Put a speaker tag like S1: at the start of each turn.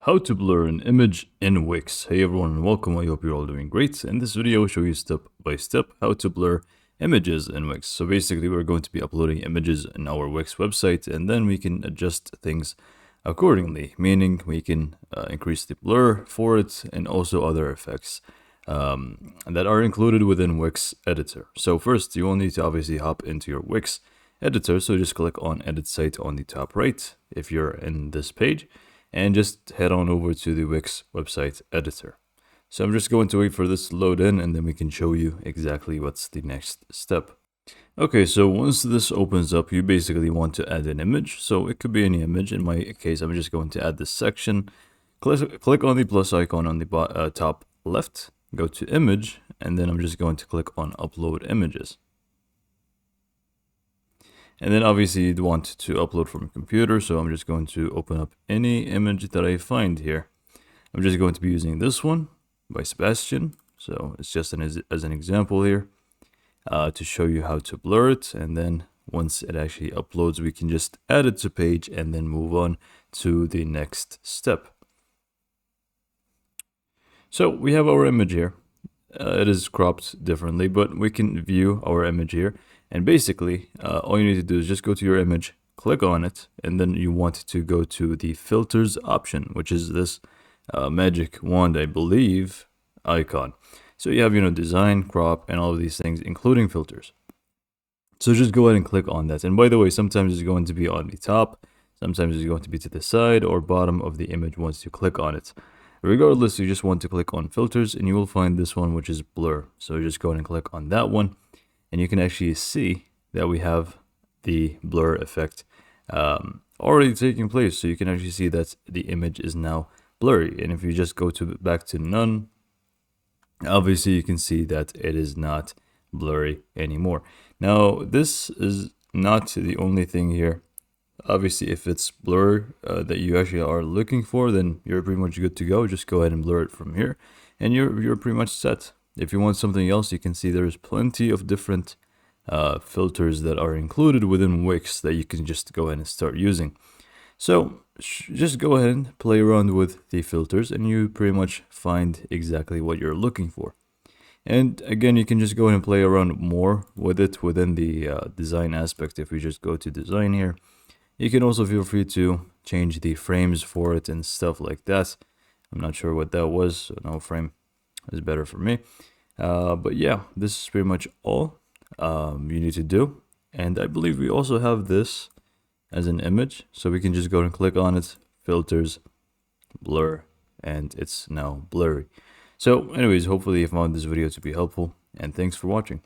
S1: How to blur an image in Wix. Hey everyone and welcome, I hope you're all doing great. In this video I'll show you step by step how to blur images in Wix. So basically we're going to be uploading images in our Wix website and then we can adjust things accordingly, meaning we can increase the blur for it and also other effects that are included within Wix editor. So first you will need to obviously hop into your Wix editor, so just click on edit site on the top right if you're in this page, and just head on over to the Wix website editor. So I'm just going to wait for this to load in and then we can show you exactly what's the next step. Okay, so once this opens up, you basically want to add an image. So it could be any image. In my case, I'm just going to add this section. Click on the plus icon on the top left, go to image, and then I'm just going to click on upload images. And then obviously you'd want to upload from a computer, so I'm just going to open up any image that I find here. I'm just going to be using this one by Sebastian, so it's just as an example here to show you how to blur it. And then once it actually uploads, we can just add it to page and then move on to the next step. So we have our image here. It is cropped differently, but we can view our image here. And basically, all you need to do is just go to your image, click on it, and then you want to go to the filters option, which is this magic wand, I believe, icon. So you have, design, crop, and all of these things, including filters. So just go ahead and click on that. And by the way, sometimes it's going to be on the top, sometimes it's going to be to the side or bottom of the image once you click on it. Regardless, you just want to click on filters, and you will find this one, which is blur. So just go ahead and click on that one. And you can actually see that we have the blur effect already taking place. So you can actually see that the image is now blurry. And if you just go back to none, obviously you can see that it is not blurry anymore. Now, this is not the only thing here. Obviously, if it's blur that you actually are looking for, then you're pretty much good to go. Just go ahead and blur it from here, and you're pretty much set. If you want something else, you can see there's plenty of different filters that are included within Wix that you can just go ahead and start using. So just go ahead and play around with the filters and you pretty much find exactly what you're looking for. And again, you can just go ahead and play around more with it within the design aspect. If we just go to design here, you can also feel free to change the frames for it and stuff like that. I'm not sure what that was, so no frame is better for me. But yeah, this is pretty much all you need to do. And I believe we also have this as an image, so we can just go and click on it, filters, blur, and it's now blurry. So anyways, hopefully you found this video to be helpful, and thanks for watching.